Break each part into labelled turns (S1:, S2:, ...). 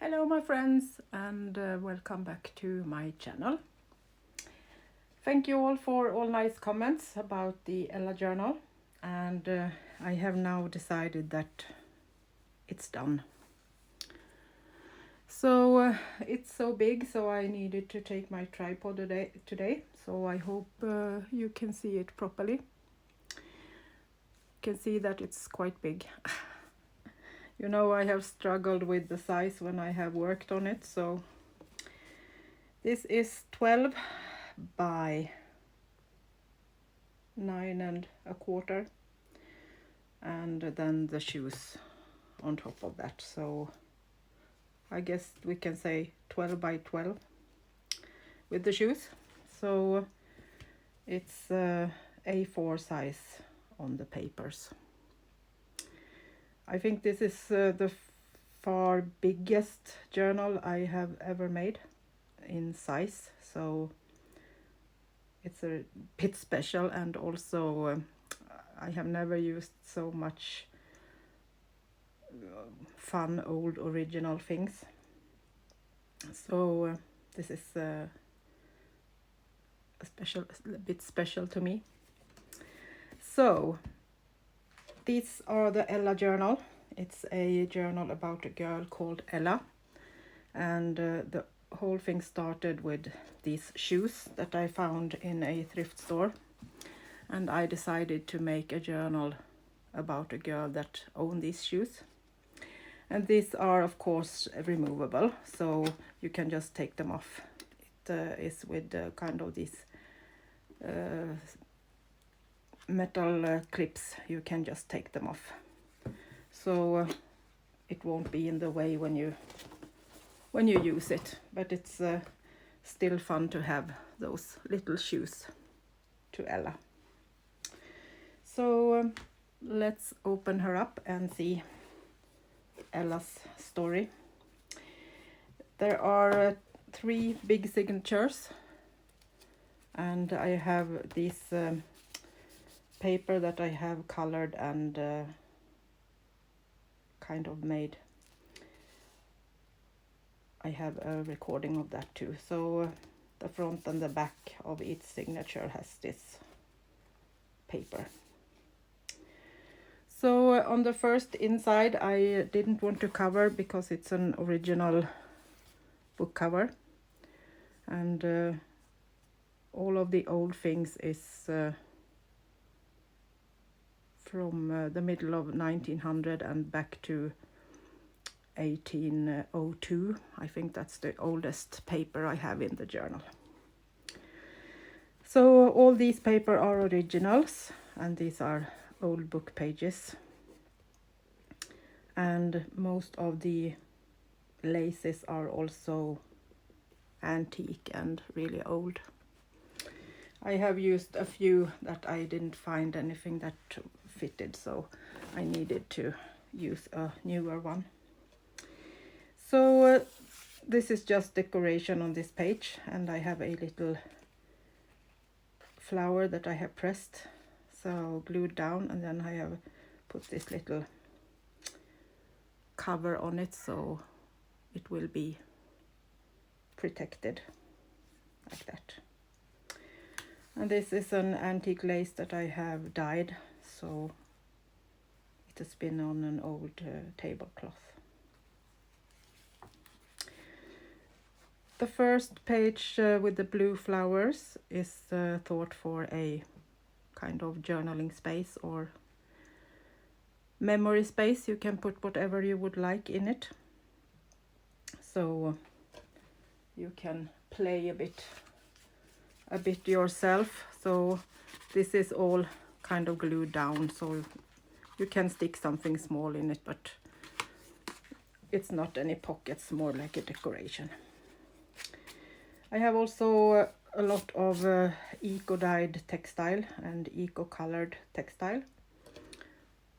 S1: Hello my friends and welcome back to my channel. Thank you all for all nice comments about the Ella journal, and I have now decided that it's done. So it's so big, so I needed to take my tripod today, so I hope you can see it properly. You can see that it's quite big. You know, I have struggled with the size when I have worked on it, so this is 12 by 9.25, and then the shoes on top of that, so I guess we can say 12 by 12 with the shoes. So it's A4 size on the papers. I think this is the far biggest journal I have ever made in size, so it's a bit special, and also I have never used so much fun old original things, so this is a bit special to me. So these are the Ella journal. It's a journal about a girl called Ella, and the whole thing started with these shoes that I found in a thrift store, and I decided to make a journal about a girl that owned these shoes. And these are of course removable, so you can just take them off. It is with kind of these metal clips. You can just take them off, so it won't be in the way when you use it, but it's still fun to have those little shoes to Ella. So let's open her up and see Ella's story. There are 3 big signatures, and I have this paper that I have colored and kind of made. I have a recording of that too. So the front and the back of each signature has this paper. So on the first inside I didn't want to cover because it's an original book cover, and all of the old things is from the middle of 1900 and back to 1802. I think that's the oldest paper I have in the journal. So all these paper are originals, and these are old book pages, and most of the laces are also antique and really old. I have used a few that I didn't find anything that fitted, so I needed to use a newer one. So this is just decoration on this page, and I have a little flower that I have pressed, so glued down, and then I have put this little cover on it so it will be protected like that. And this is an antique lace that I have dyed, so it has been on an old tablecloth. The first page with the blue flowers is thought for a kind of journaling space or memory space. You can put whatever you would like in it, so you can play a bit yourself. So this is all kind of glued down, so you can stick something small in it, but it's not any pockets, more like a decoration. I have also a lot of eco-dyed textile and eco-colored textile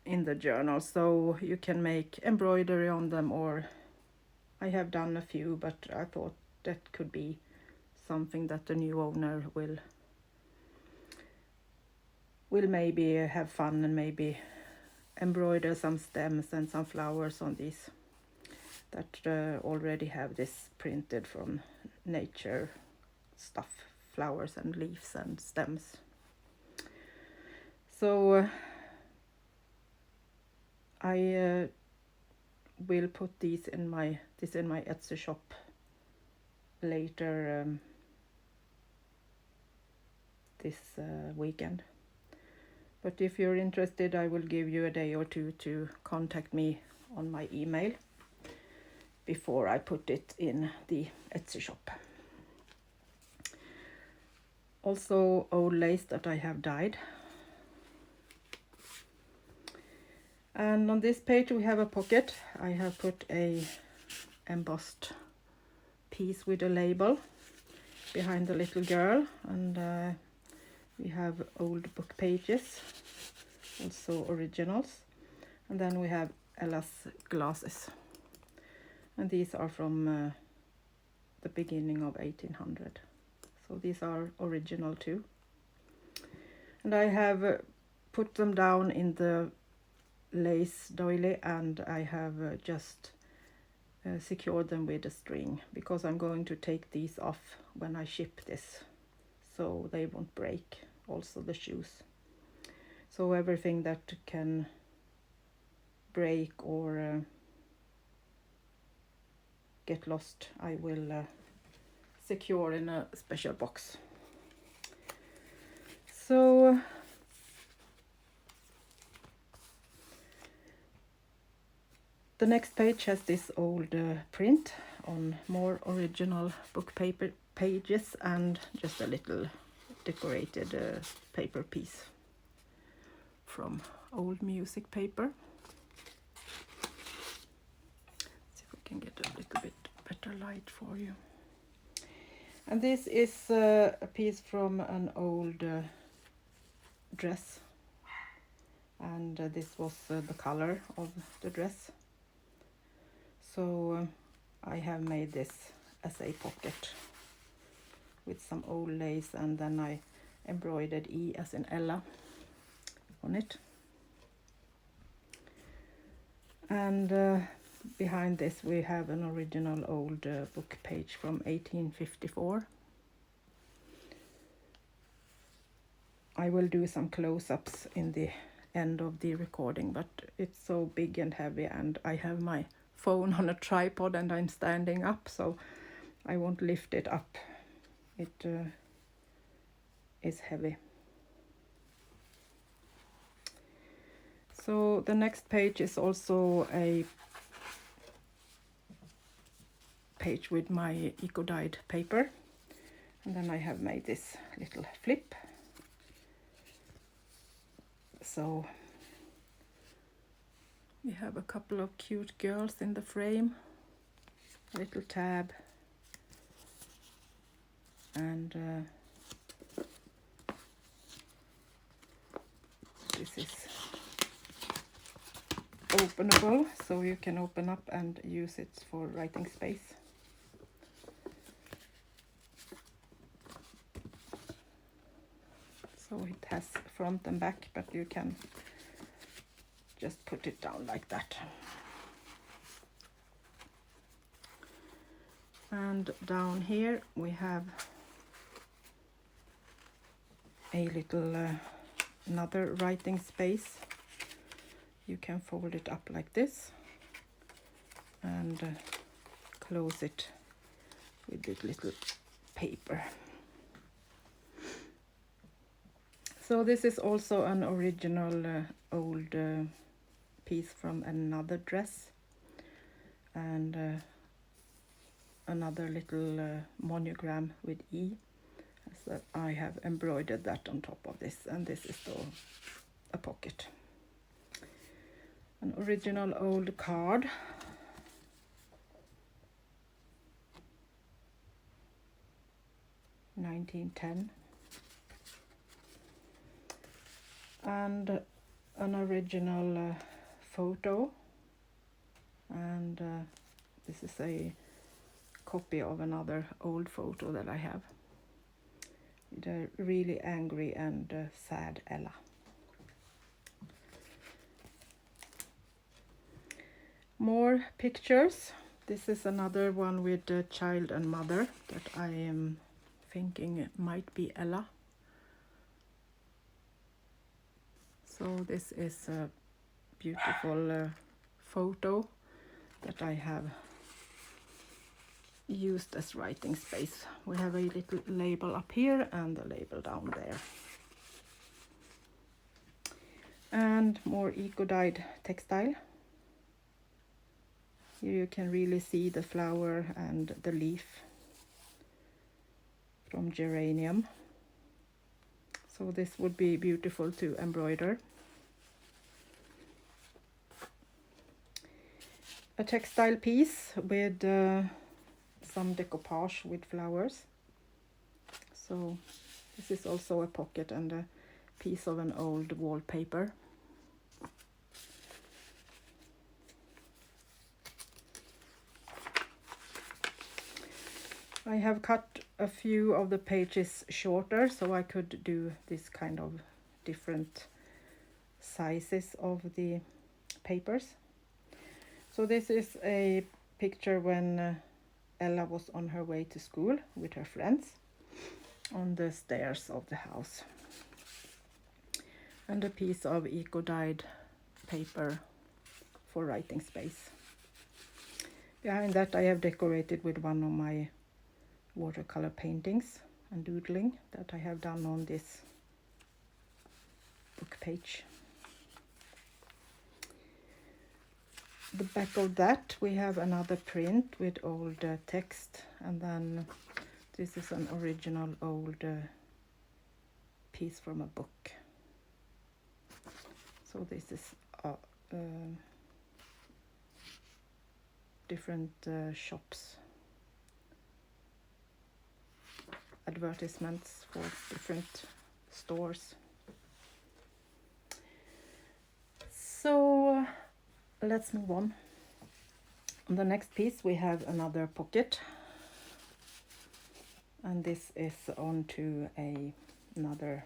S1: in the journal, so you can make embroidery on them, or I have done a few, but I thought that could be something that the new owner will maybe have fun and maybe embroider some stems and some flowers on these. that already have this printed from nature stuff, flowers and leaves and stems. So I will put this in my Etsy shop later this weekend. But if you're interested, I will give you a day or two to contact me on my email before I put it in the Etsy shop. Also old lace that I have dyed. And on this page we have a pocket. I have put a embossed piece with a label behind the little girl, and we have old book pages, also originals, and then we have Ella's glasses, and these are from the beginning of 1800, so these are original too. And I have put them down in the lace doily, and I have just secured them with a string, because I'm going to take these off when I ship this, so they won't break, also the shoes. So everything that can break or get lost, I will secure in a special box. So the next page has this old print on more original book paper pages, and just a little decorated paper piece from old music paper. See if we can get a little bit better light for you. And this is a piece from an old dress, and this was the color of the dress. So I have made this as a pocket with some old lace, and then I embroidered E as in Ella on it. And behind this we have an original old book page from 1854. I will do some close-ups in the end of the recording, but it's so big and heavy, and I have my phone on a tripod and I'm standing up, so I won't lift it up. It is heavy. So the next page is also a page with my eco-dyed paper, and then I have made this little flip. So we have a couple of cute girls in the frame, a little tab, and this is openable, so you can open up and use it for writing space. So it has front and back, but you can just put it down like that. And down here we have a little another writing space. You can fold it up like this and close it with this little paper. So this is also an original old piece from another dress, and another little monogram with E. So I have embroidered that on top of this, and this is a pocket. An original old card. (1910). And an original photo, and this is a copy of another old photo that I have with a really angry and sad Ella. More pictures. This is another one with the child and mother that I am thinking it might be Ella. So this is a beautiful photo that I have used as writing space. We have a little label up here and a label down there. And more eco-dyed textile. Here you can really see the flower and the leaf from geranium. So this would be beautiful to embroider. A textile piece with some decoupage with flowers. So this is also a pocket and a piece of an old wallpaper. I have cut a few of the pages shorter so I could do this kind of different sizes of the papers. So this is a picture when Ella was on her way to school with her friends on the stairs of the house. And a piece of eco-dyed paper for writing space. Behind that I have decorated with one of my watercolor paintings and doodling that I have done on this book page. The back of that we have another print with old text, and then this is an original old piece from a book. So this is different shops, advertisements for different stores. So let's move on. On the next piece we have another pocket, and this is onto another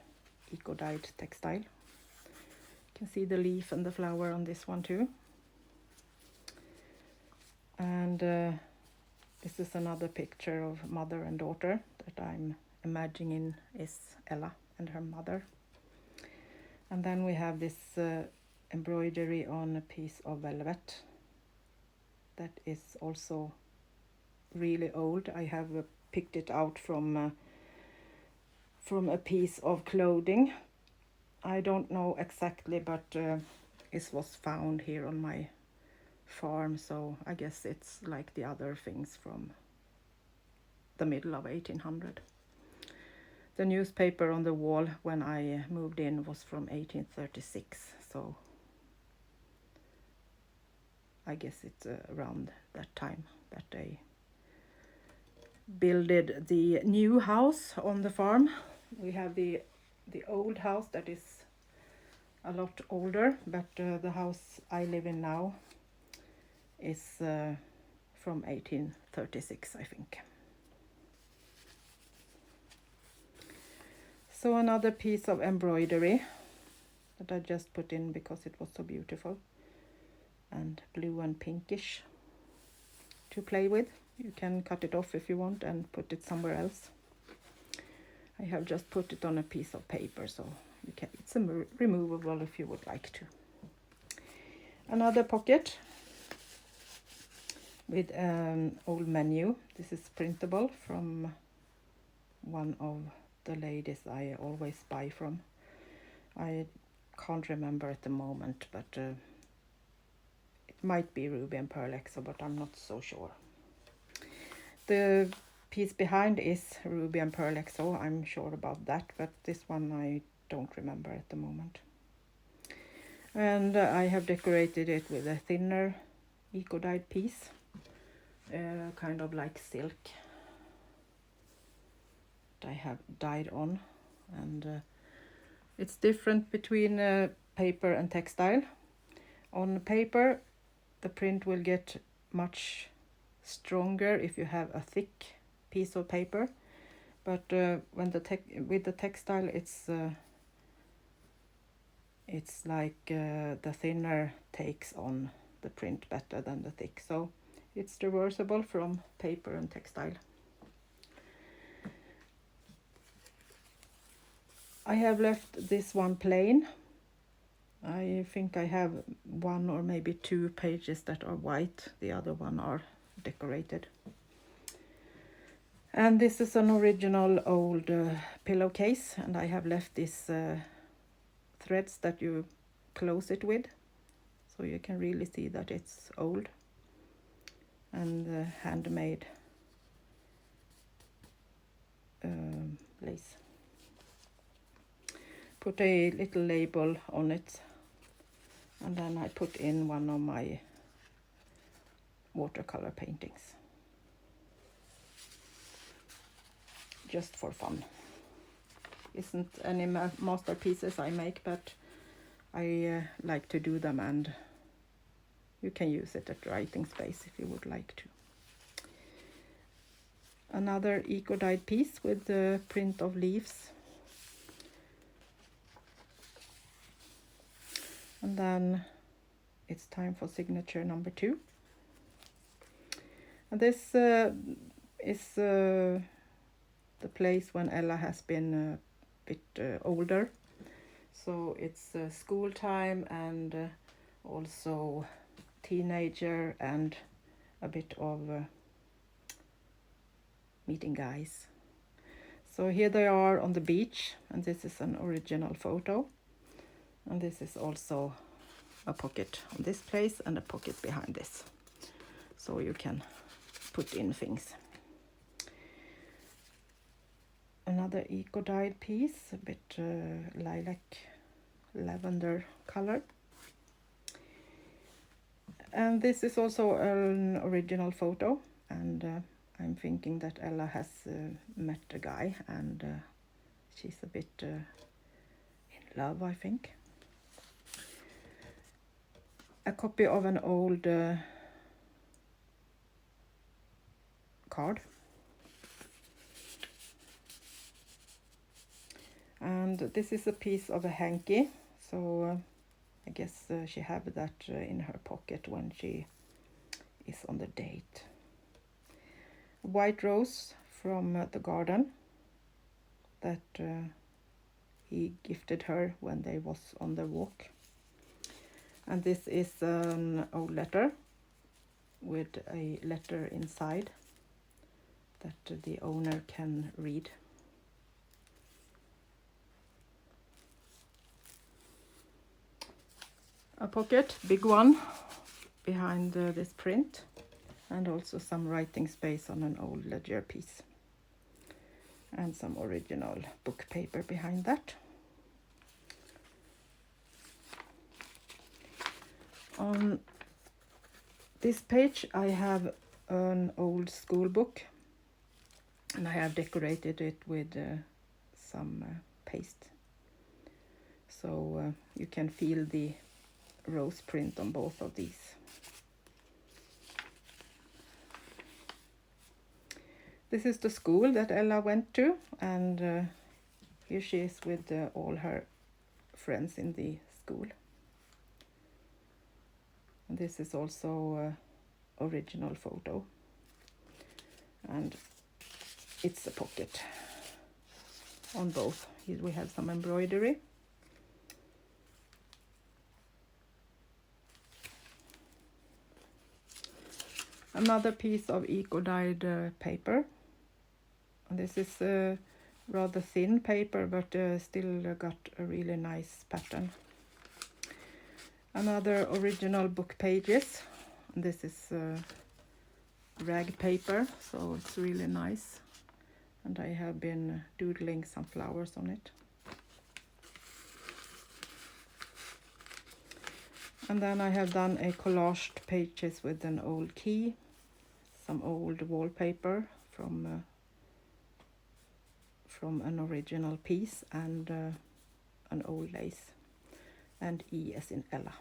S1: eco-dyed textile. You can see the leaf and the flower on this one too. And this is another picture of mother and daughter that I'm imagining is Ella and her mother. And then we have this embroidery on a piece of velvet that is also really old. I have picked it out from a piece of clothing. I don't know exactly, but it was found here on my farm, so I guess it's like the other things from the middle of 1800. The newspaper on the wall when I moved in was from 1836, so I guess it's around that time that they builded the new house on the farm. We have the old house that is a lot older, but the house I live in now is from 1836, I think. So another piece of embroidery that I just put in because it was so beautiful and blue and pinkish to play with. You can cut it off if you want and put it somewhere else. I have just put it on a piece of paper, so you can, it's removable if you would like to. Another pocket with an old menu. This is printable from one of the ladies I always buy from. I can't remember at the moment, but it might be Ruby and Pearl Exo, but I'm not so sure. The piece behind is Ruby and Pearl Exo, I'm sure about that, but this one I don't remember at the moment. And I have decorated it with a thinner eco-dyed piece, kind of like silk that I have dyed on, and it's different between paper and textile. On paper the print will get much stronger if you have a thick piece of paper, but when with the textile it's like the thinner takes on the print better than the thick. So It's reversible from paper and textile. I have left this one plain. I think I have 1 or maybe 2 pages that are white. The other one are decorated. And this is an original old pillowcase, and I have left these threads that you close it with, so you can really see that it's old and handmade lace. Put a little label on it, and then I put in one of my watercolor paintings, just for fun. Isn't any masterpieces I make, but I like to do them, and you can use it at writing space if you would like to. Another eco-dyed piece with the print of leaves. And then it's time for signature number 2. And this is the place when Ella has been a bit older. So it's school time and also teenager and a bit of meeting guys. So here they are on the beach, and this is an original photo. And this is also a pocket on this place and a pocket behind this, so you can put in things. Another eco-dyed piece, a bit lilac lavender color. And this is also an original photo, and I'm thinking that Ella has met a guy, and she's a bit in love, I think. A copy of an old card. And this is a piece of a hanky, so I guess she had that in her pocket when she is on the date. White rose from the garden that he gifted her when they was on the walk. And this is an old letter with a letter inside that the owner can read. A pocket, big one, behind this print, and also some writing space on an old ledger piece. And some original book paper behind that. On this page I have an old school book, and I have decorated it with some paste, so you can feel the rose print on both of these. This is the school that Ella went to, and here she is with all her friends in the school. And this is also original photo, and it's a pocket on both. Here we have some embroidery. Another piece of eco-dyed paper. And this is rather thin paper, but still got a really nice pattern. Another original book pages. And this is rag paper, so it's really nice. And I have been doodling some flowers on it. And then I have done a collaged pages with an old key, some old wallpaper from an original piece, and an old lace, and E as in Ella.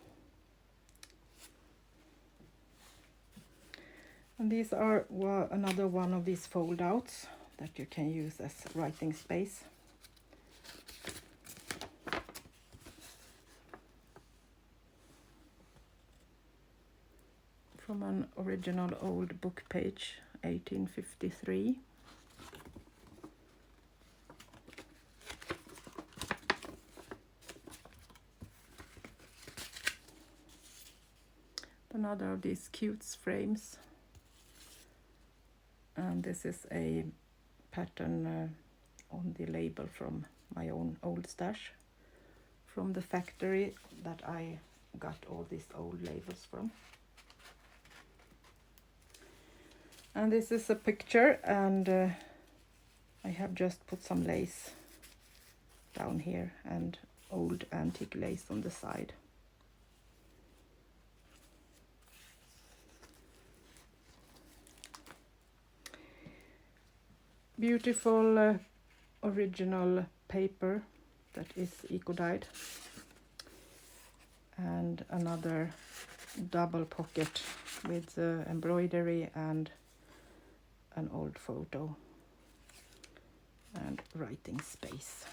S1: And these are another one of these fold outs that you can use as writing space. from an original old book page, 1853. Another of these cute frames, and this is a pattern on the label from my own old stash, from the factory that I got all these old labels from. And this is a picture, and I have just put some lace down here and old antique lace on the side. Beautiful original paper that is eco-dyed, and another double pocket with embroidery and an old photo and writing space.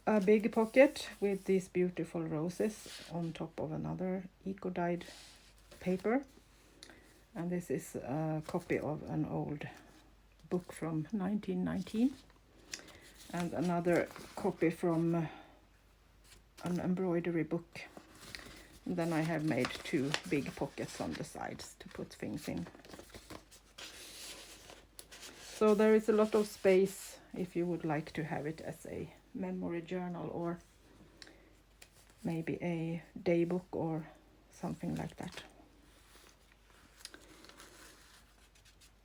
S1: A big pocket with these beautiful roses on top of another eco-dyed paper. And this is a copy of an old book from 1919. And another copy from an embroidery book. And then I have made two big pockets on the sides to put things in. So there is a lot of space if you would like to have it as a memory journal or maybe a day book or something like that.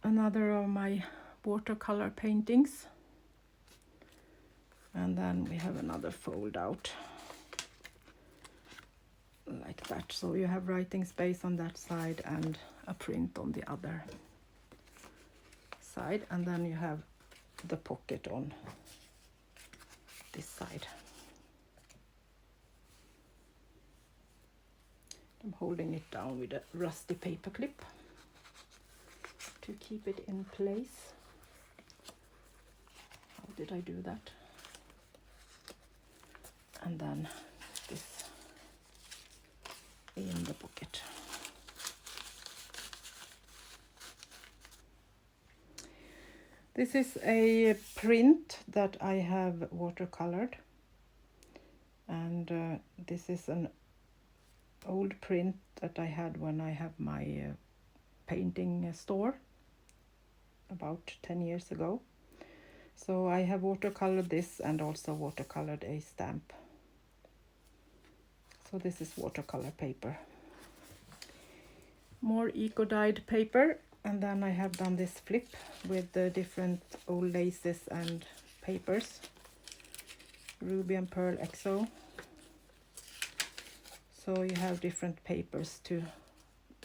S1: Another of my watercolor paintings, and then we have another fold out like that, so you have writing space on that side and a print on the other side, and then you have the pocket on this side. I'm holding it down with a rusty paper clip to keep it in place. How did I do that? And then this in the pocket. This is a print that I have watercolored, and this is an old print that I had when I have my painting store about 10 years ago. So I have watercolored this and also watercolored a stamp. So this is watercolor paper. More eco-dyed paper, and then I have done this flip with the different old laces and papers. Ruby and Pearl XO. So you have different papers to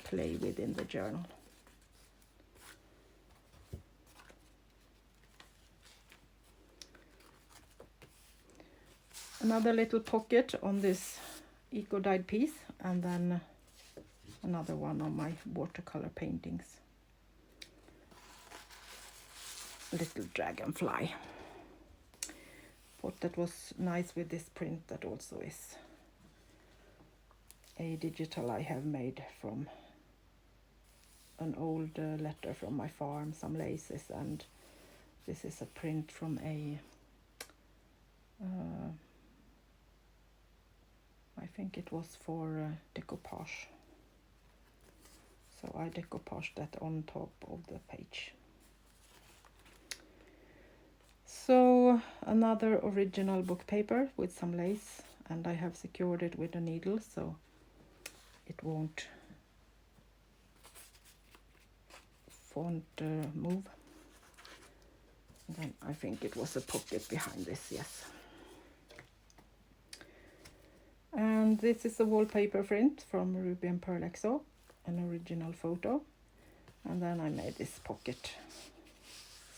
S1: play with in the journal. Another little pocket on this eco-dyed piece, and then another one on my watercolor paintings. Little dragonfly. Thought that was nice with this print that also is a digital I have made from an old letter from my farm, some laces, and this is a print from a I think it was for decoupage. So I decoupaged that on top of the page. So another original book paper with some lace, and I have secured it with a needle so it won't move. Then I think it was a pocket behind this, yes. And this is a wallpaper print from Ruby and Pearl XO, an original photo. And then I made this pocket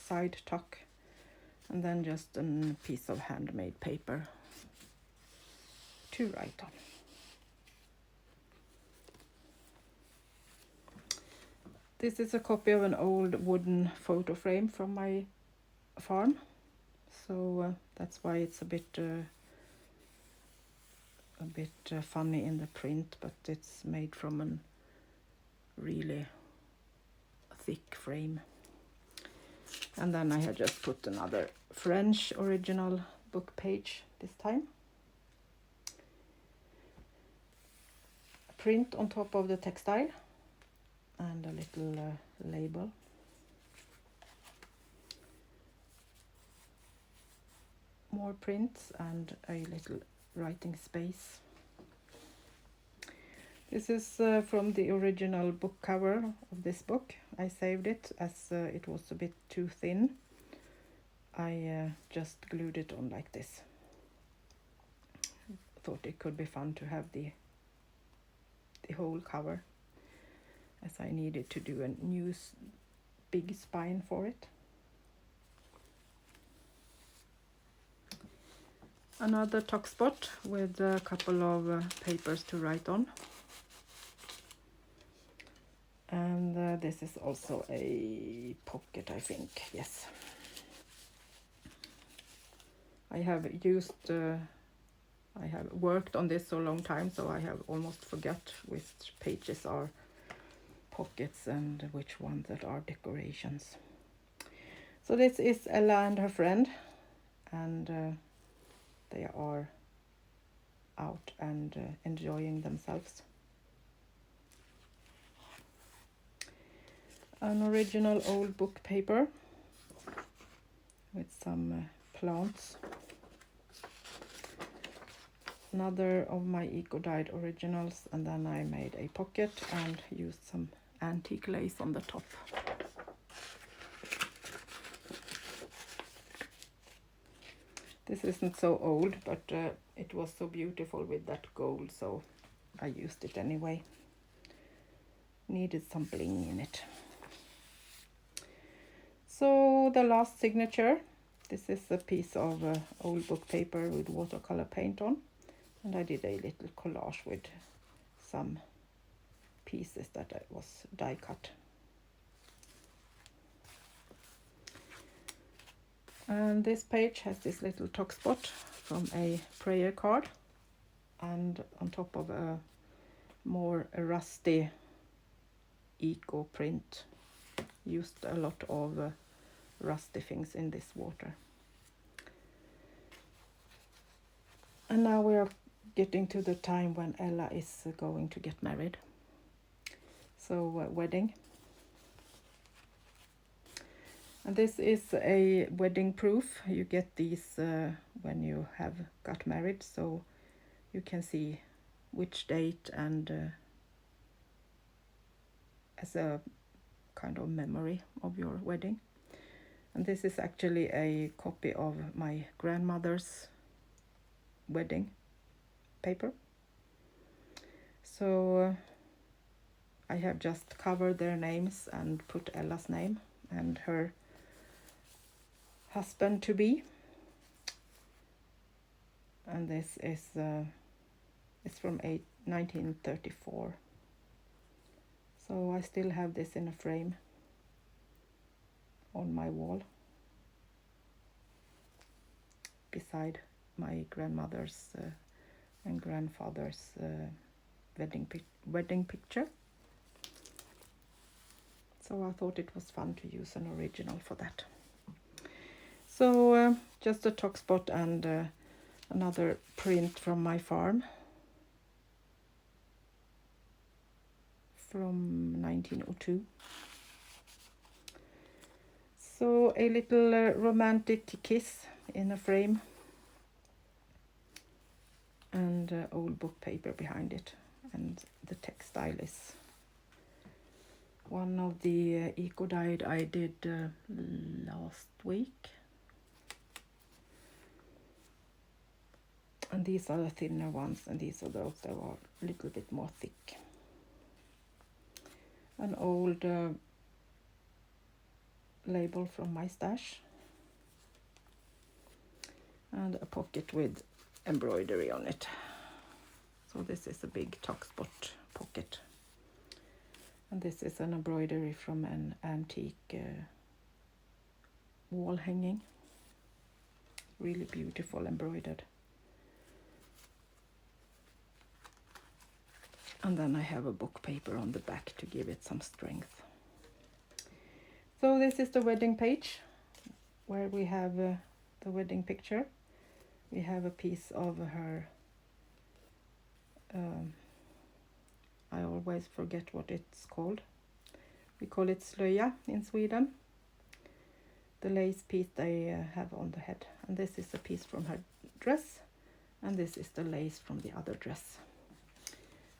S1: side tuck, and then just a piece of handmade paper to write on. This is a copy of an old wooden photo frame from my farm. So that's why it's a bit a bit funny in the print, but it's made from a really thick frame. And then I had just put another French original book page this time. Print on top of the textile and a little label. More prints and a little writing space. This is from the original book cover of this book. I saved it as it was a bit too thin. I just glued it on like this. Thought it could be fun to have the whole cover, as I needed to do a new big spine for it. Another tuck spot with a couple of papers to write on. And this is also a pocket, I think, yes. I have worked on this so long time, so I have almost forgot which pages are pockets and which ones that are decorations. So this is Ella and her friend, and they are out and enjoying themselves. An original old book paper with some plants. Another of my eco-dyed originals, and then I made a pocket and used some antique lace on the top. This isn't so old, but it was so beautiful with that gold, so I used it anyway. Needed some bling in it. So the last signature, this is a piece of old book paper with watercolor paint on, and I did a little collage with some pieces that I was die cut. And this page has this little tuck spot from a prayer card, and on top of a more rusty eco print. Used a lot of rusty things in this water. And now we are getting to the time when Ella is going to get married. So wedding. And this is a wedding proof. You get these when you have got married, so you can see which date, and as a kind of memory of your wedding. And this is actually a copy of my grandmother's wedding paper. So I have just covered their names and put Ella's name and her husband to be. And this is it's from 1934. So I still have this in a frame on my wall beside my grandmother's and grandfather's wedding picture. So I thought it was fun to use an original for that. So just a tuck spot and another print from my farm from 1902. So a little romantic kiss in a frame, and old book paper behind it, and the textile is one of the eco-dyed I did last week. And these are the thinner ones, and these are those that are a little bit more thick. An old label from my stash, and a pocket with embroidery on it. So this is a big tuck spot pocket, and this is an embroidery from an antique wall hanging. Really beautiful embroidered. And then I have a book paper on the back to give it some strength. So this is the wedding page where we have the wedding picture. We have a piece of her, I always forget what it's called. We call it slöja in Sweden. The lace piece they have on the head. And this is a piece from her dress. And this is the lace from the other dress.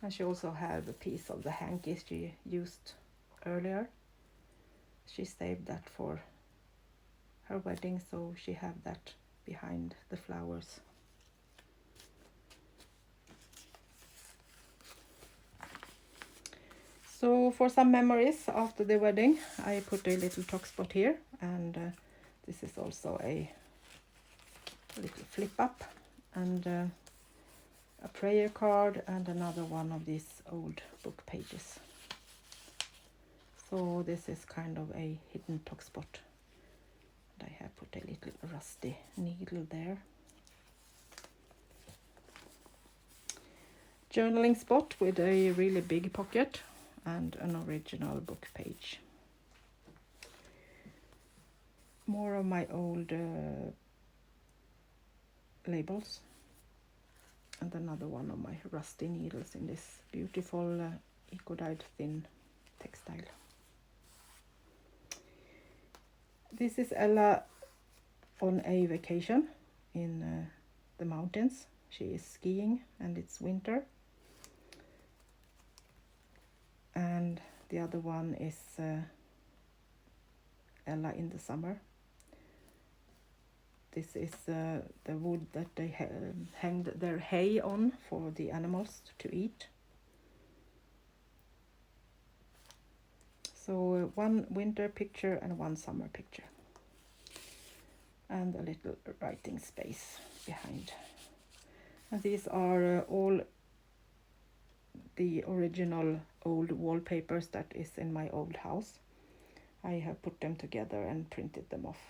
S1: And she also have a piece of the hanky she used earlier. She saved that for her wedding, so she have that behind the flowers. So for some memories after the wedding, I put a little tuck spot here, and this is also a little flip up, and a prayer card, and another one of these old book pages. So this is kind of a hidden tuck spot. And I have put a little rusty needle there. Journaling spot with a really big pocket and an original book page. More of my old labels. And another one of my rusty needles in this beautiful eco-dyed thin textile. This is Ella on a vacation in the mountains. She is skiing and it's winter. And the other one is Ella in the summer. This is the wood that they hanged their hay on for the animals to eat. So one winter picture and one summer picture. And a little writing space behind. And these are all the original old wallpapers that is in my old house. I have put them together and printed them off.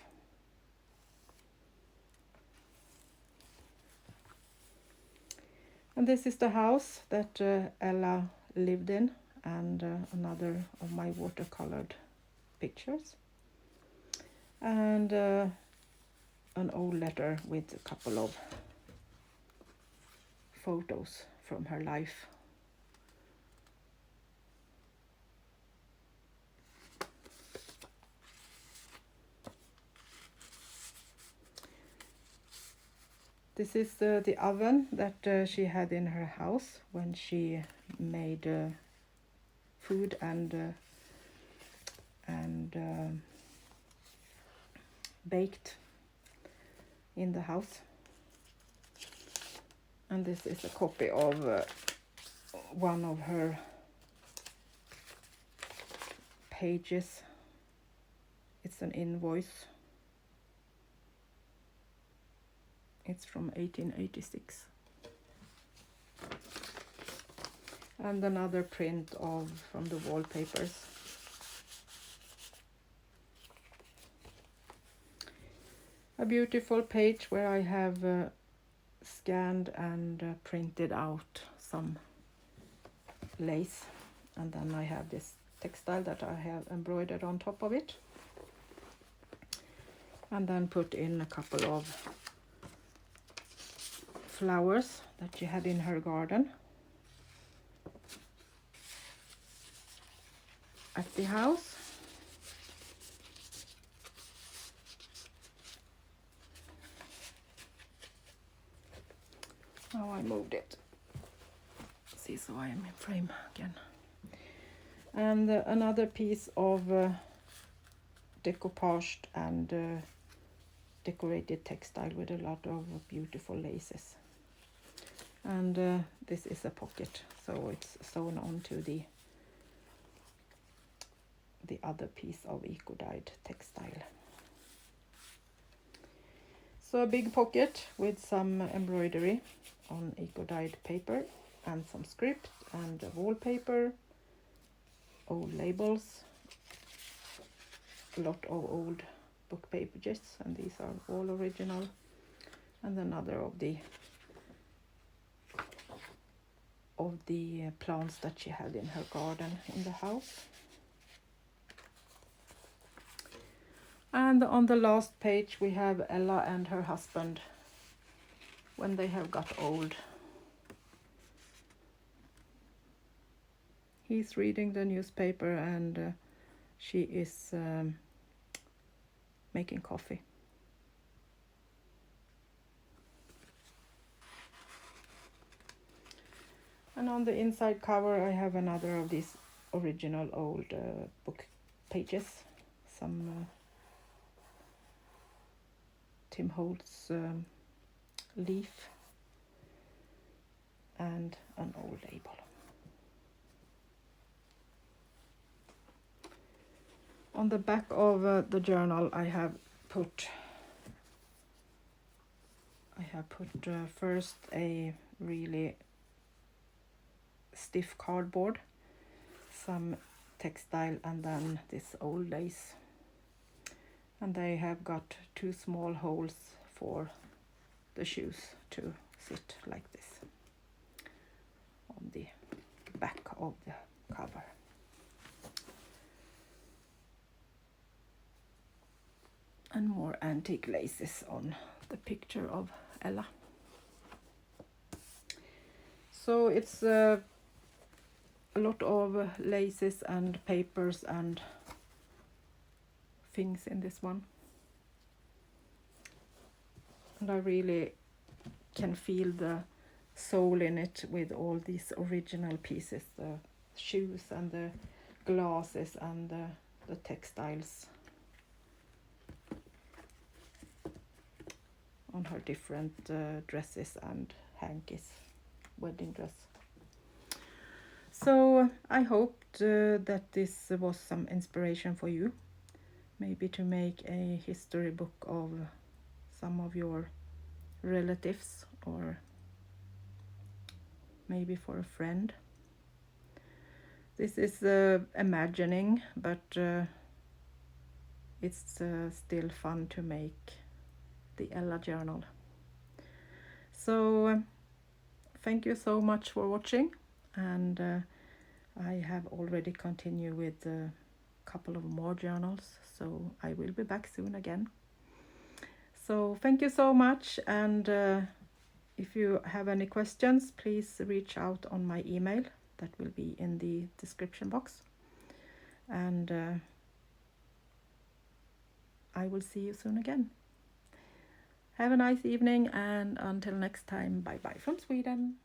S1: And this is the house that Ella lived in, and another of my watercolored pictures. And an old letter with a couple of photos from her life. This is the oven that she had in her house when she made food and baked in the house. And this is a copy of one of her pages. It's an invoice. It's from 1886. And another print from the wallpapers. A beautiful page where I have scanned and printed out some lace. And then I have this textile that I have embroidered on top of it. And then put in a couple of flowers that she had in her garden at the house. Now I moved it. See, so I am in frame again. And another piece of decoupaged and decorated textile with a lot of beautiful laces. And this is a pocket, so it's sewn onto the other piece of eco-dyed textile. So a big pocket with some embroidery on eco-dyed paper and some script and wallpaper, old labels, a lot of old book pages, and these are all original, and another of the of the plants that she had in her garden in the house. And on the last page we have Ella and her husband when they have got old. He's reading the newspaper and she is making coffee. And on the inside cover I have another of these original old book pages. Some Tim Holtz leaf and an old label. On the back of the journal I have put first a really stiff cardboard, some textile, and then this old lace. And they have got 2 small holes for the shoes to sit like this on the back of the cover. And more antique laces on the picture of Ella. So it's a lot of laces and papers and things in this one. And I really can feel the soul in it with all these original pieces, the shoes and the glasses and the textiles on her different dresses and hankies, wedding dress. So I hoped that this was some inspiration for you, maybe to make a history book of some of your relatives, or maybe for a friend. This is imagining, but it's still fun to make the Ella journal. So thank you so much for watching, and I have already continued with a couple of more journals, so I will be back soon again. So thank you so much, and if you have any questions, please reach out on my email that will be in the description box, and I will see you soon again. Have a nice evening, and until next time, bye bye from Sweden.